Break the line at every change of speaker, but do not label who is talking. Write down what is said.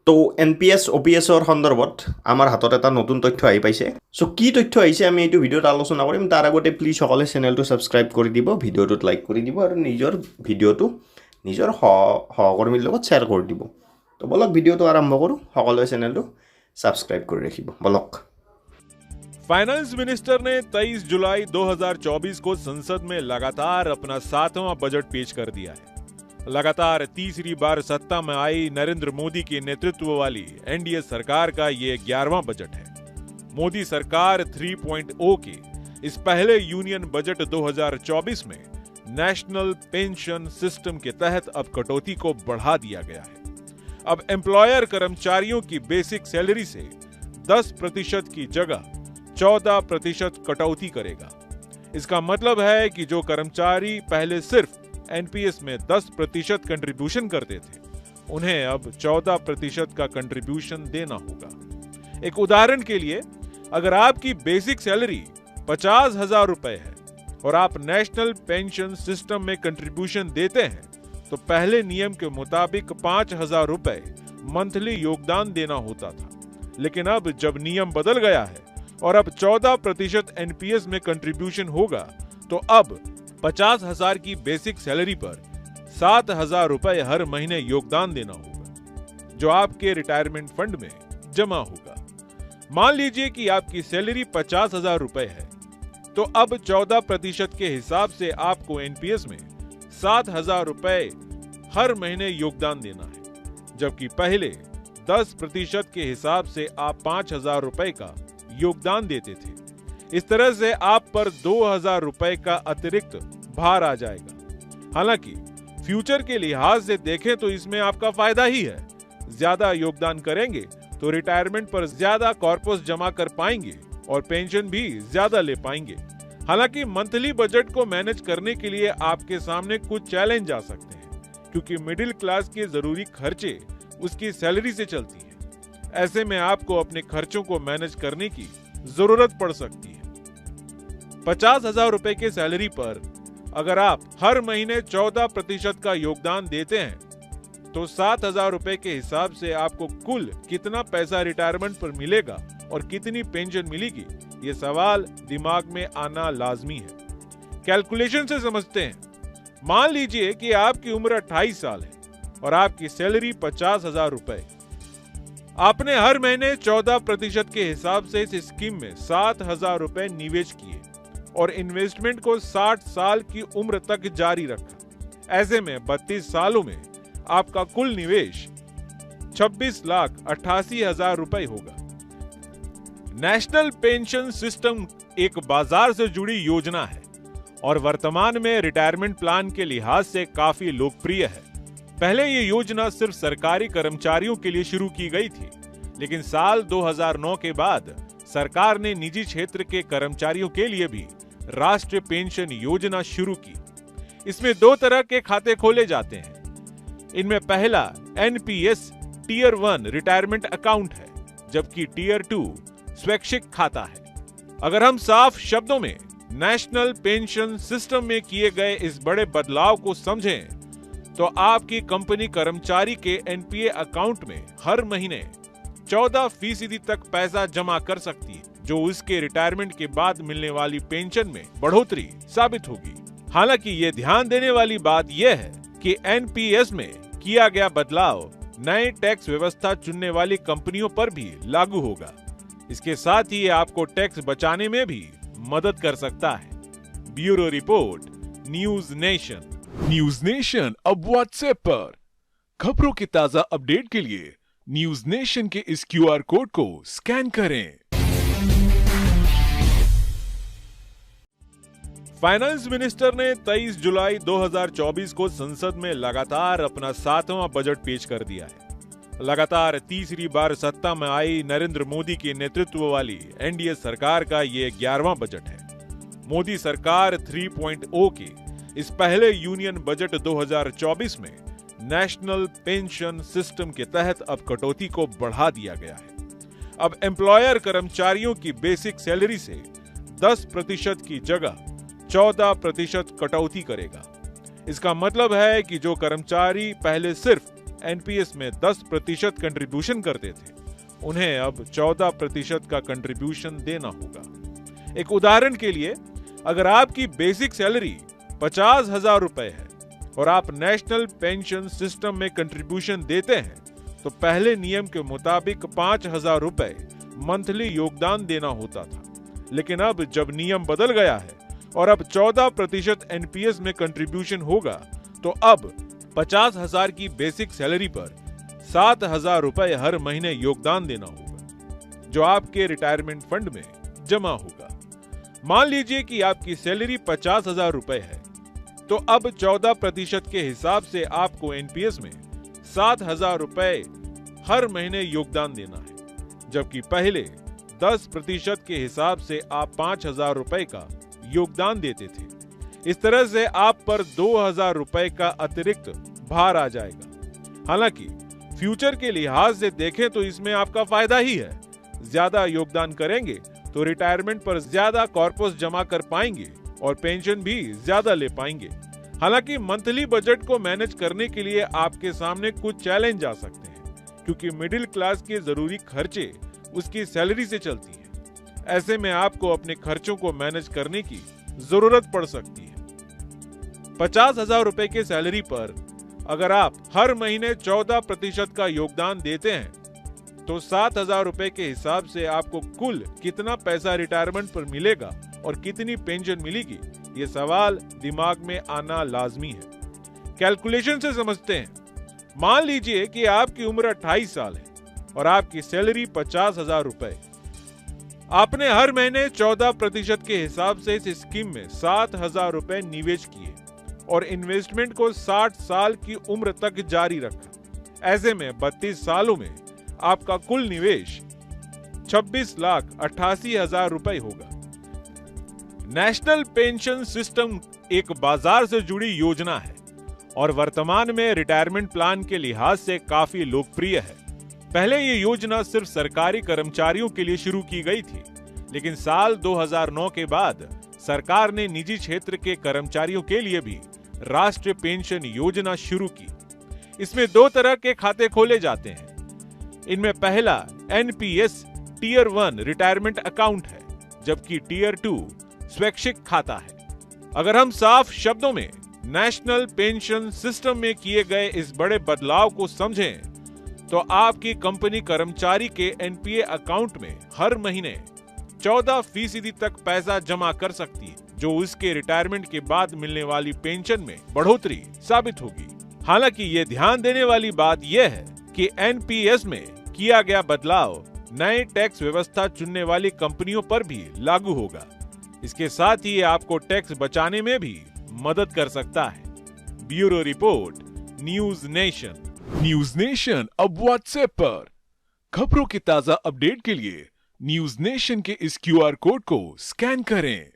তো NPS OPSৰ সন্দৰ্ভত আমাৰ হাতত এটা নতুন তথ্য আহি পাইছে। সো কি তথ্য আহিছে আমি এইটো ভিডিঅ'ত আলোচনা কৰিম। তাৰ আগতে প্লিজ সকলে চেনেলটো ছাবস্ক্ৰাইব কৰি দিব, ভিডিঅ'টোত লাইক কৰি দিব আৰু নিজৰ ভিডিঅ'টো নিজৰ সহকৰ্মীৰ লগত শ্বেয়াৰ কৰি দিব। তো বলক ভিডিঅ'টো আৰম্ভ কৰোঁ। সকলোৱে চেনেলটো ছাবস্ক্ৰাইব কৰি ৰাখিব। বলক।
फाइनेंस मिनिस्टर ने 23 जुलाई 2024 को संसद में लगातार अपना 7वां बजट पेश कर दिया है। लगातार तीसरी बार सत्ता में आई नरेंद्र मोदी के नेतृत्व वाली एनडीए सरकार का ये 11वां बजट है। मोदी सरकार 3.0 के इस पहले यूनियन बजट 2024 में नेशनल पेंशन सिस्टम के तहत अब कटौती को बढ़ा दिया गया है। अब एम्प्लॉयर कर्मचारियों की बेसिक सैलरी से 10% की जगह 14% कटौती करेगा। इसका मतलब है कि जो कर्मचारी पहले सिर्फ एनपीएस में 10% कंट्रीब्यूशन करते थे, उन्हें अब 14% का कंट्रीब्यूशन देना होगा। एक उदाहरण के लिए, अगर आपकी बेसिक सैलरी 50,000 रुपए है और आप नेशनल पेंशन सिस्टम में कंट्रीब्यूशन देते हैं, तो पहले नियम के मुताबिक 5,000 रुपए मंथली योगदान देना होता था। लेकिन अब जब नियम बदल गया है और अब 14% एनपीएस में कंट्रीब्यूशन होगा, तो अब 50,000 की बेसिक सैलरी पर 7,000 रुपए हर महीने योगदान देना होगा, जो आपके रिटायरमेंट फंड में जमा होगा। मान लीजिए कि आपकी सैलरी 50,000 रुपए है, तो अब 14% के हिसाब से आपको एनपीएस में 7,000 रुपए हर महीने योगदान देना है, जबकि पहले 10% के हिसाब से आप 5,000 रुपए का योगदान देते थे। इस तरह से आप पर 2,000 रुपए का अतिरिक्त भार आ जाएगा। हालांकि फ्यूचर के लिहाज से देखें तो इसमें आपका फायदा ही है। ज्यादा योगदान करेंगे तो रिटायरमेंट पर ज्यादा कॉर्पस जमा कर पाएंगे और पेंशन भी ज्यादा ले पाएंगे। हालांकि मंथली बजट को मैनेज करने के लिए आपके सामने कुछ चैलेंज आ सकते हैं, क्योंकि मिडिल क्लास के जरूरी खर्चे उसकी सैलरी से चलती है। ऐसे में आपको अपने खर्चों को मैनेज करने की जरूरत पड़ सकती है। 50,000 रुपए के सैलरी पर अगर आप हर महीने 14% का योगदान देते हैं, तो 7,000 रुपए के हिसाब से आपको कुल कितना पैसा रिटायरमेंट पर मिलेगा और कितनी पेंशन मिलेगी, ये सवाल दिमाग में आना लाजमी है। कैलकुलेशन से समझते हैं। मान लीजिए कि आपकी उम्र 28 साल है और आपकी सैलरी 50,000 रुपए। आपने हर महीने 14% के हिसाब से इस स्कीम में 7,000 रुपए निवेश किए और इन्वेस्टमेंट को 60 साल की उम्र तक जारी रखा। ऐसे में 32 सालों में आपका कुल निवेश 26,88,000 रुपए होगा। नेशनल पेंशन सिस्टम एक बाजार से जुड़ी योजना है और वर्तमान में रिटायरमेंट प्लान के लिहाज से काफी लोकप्रिय है। पहले ये योजना सिर्फ सरकारी कर्मचारियों के लिए शुरू की गई थी, लेकिन साल 2009 के बाद सरकार ने निजी क्षेत्र के कर्मचारियों के लिए भी राष्ट्रीय पेंशन योजना शुरू की। इसमें 2 तरह के खाते खोले जाते हैं। इनमें पहला एनपीएस टियर 1 रिटायरमेंट अकाउंट है, जबकि टियर 2 स्वैच्छिक खाता है। अगर हम साफ शब्दों में नेशनल पेंशन सिस्टम में किए गए इस बड़े बदलाव को समझें, तो आपकी कंपनी कर्मचारी के एनपीए अकाउंट में हर महीने 14% तक पैसा जमा कर सकती है, जो उसके रिटायरमेंट के बाद मिलने वाली पेंशन में बढ़ोतरी साबित होगी। हालांकि ये ध्यान देने वाली बात यह है कि एनपीएस में किया गया बदलाव नए टैक्स व्यवस्था चुनने वाली कंपनियों पर भी लागू होगा। इसके साथ ही ये आपको टैक्स बचाने में भी मदद कर सकता है। Bureau report, news nation. News nation अब व्हाट्सएप पर। खबरों की ताजा अपडेट के लिए न्यूज नेशन के इस क्यूआर कोड को स्कैन करें। फाइनेंस मिनिस्टर ने 23 जुलाई 2024 को संसद में लगातार अपना 7वां बजट पेश कर दिया है। लगातार तीसरी बार सत्ता में आई नरेंद्र मोदी के नेतृत्व वाली एनडीए सरकार का ये 11वां बजट है। मोदी सरकार 3.0 के इस पहले यूनियन बजट 2024 में नेशनल पेंशन सिस्टम के तहत अब कटौती को बढ़ा दिया गया है। अब एम्प्लॉयर कर्मचारियों की बेसिक सैलरी से 10% की जगह 14% कटौती करेगा। इसका मतलब है कि जो कर्मचारी पहले सिर्फ एनपीएस में 10% कंट्रीब्यूशन करते थे, उन्हें अब 14% का कंट्रीब्यूशन देना होगा। एक उदाहरण के लिए, अगर आपकी बेसिक सैलरी 50,000 रुपए है और आप नेशनल पेंशन सिस्टम में कंट्रीब्यूशन देते हैं, तो पहले नियम के मुताबिक 5,000 रुपए मंथली योगदान देना होता था। लेकिन अब जब नियम बदल गया है और अब 14% एनपीएस में कंट्रीब्यूशन होगा, तो अब 50,000 की बेसिक सैलरी पर 7,000 रुपए हर महीने योगदान देना होगा, जो आपके रिटायरमेंट फंड में जमा होगा। मान लीजिए कि आपकी सैलरी 50,000 रुपए है, तो अब 14% के हिसाब से आपको एनपीएस में 7,000 रुपए हर महीने योगदान देना है, जबकि पहले 10% के हिसाब से आप 5,000 रुपए का योगदान देते थे। इस तरह से आप पर 2,000 रुपए का अतिरिक्त भार आ जाएगा। हालांकि फ्यूचर के लिहाज से देखें तो इसमें आपका फायदा ही है। ज्यादा योगदान करेंगे तो रिटायरमेंट पर ज्यादा कॉर्पस जमा कर पाएंगे और पेंशन भी ज्यादा ले पाएंगे। हालांकि मंथली बजट को मैनेज करने के लिए आपके सामने कुछ चैलेंज आ सकते हैं, क्योंकि मिडिल क्लास के जरूरी खर्चे उसकी सैलरी से चलती है। ऐसे में आपको अपने खर्चों को मैनेज करने की जरूरत पड़ सकती है। 50,000 रुपए के सैलरी पर अगर आप हर महीने 14% का योगदान देते हैं, तो 7,000 रुपए के हिसाब से आपको कुल कितना पैसा रिटायरमेंट पर मिलेगा और कितनी पेंशन मिलेगी, ये सवाल दिमाग में आना लाजमी है। कैलकुलेशन से समझते हैं। मान लीजिए कि आपकी उम्र 28 साल है और आपकी सैलरी 50,000 रुपए। आपने हर महीने 14% के हिसाब से इस स्कीम में 7,000 रुपए निवेश किए और इन्वेस्टमेंट को 60 साल की उम्र तक जारी रखा। ऐसे में 32 सालों में आपका कुल निवेश 26,88,000 रुपए होगा। नेशनल पेंशन सिस्टम एक बाजार से जुड़ी योजना है और वर्तमान में रिटायरमेंट प्लान के लिहाज से काफी लोकप्रिय है। पहले ये योजना सिर्फ सरकारी कर्मचारियों के लिए शुरू की गई थी, लेकिन साल 2009 के बाद सरकार ने निजी क्षेत्र के कर्मचारियों के लिए भी राष्ट्रीय पेंशन योजना शुरू की। इसमें 2 तरह के खाते खोले जाते हैं। इनमें पहला एनपीएस टियर 1 रिटायरमेंट अकाउंट है, जबकि टियर 2 स्वैच्छिक खाता है। अगर हम साफ शब्दों में नेशनल पेंशन सिस्टम में किए गए इस बड़े बदलाव को समझें, तो आपकी कंपनी कर्मचारी के एनपीए अकाउंट में हर महीने 14% तक पैसा जमा कर सकती है, जो उसके रिटायरमेंट के बाद मिलने वाली पेंशन में बढ़ोतरी साबित होगी। हालांकि ये ध्यान देने वाली बात यह है कि एनपीएस में किया गया बदलाव नए टैक्स व्यवस्था चुनने वाली कंपनियों पर भी लागू होगा। इसके साथ ही आपको टैक्स बचाने में भी मदद कर सकता है। Bureau report, news nation.
News nation अब व्हाट्सएप पर। खबरों के ताजा अपडेट के लिए न्यूज नेशन के इस क्यूआर कोड को स्कैन करें।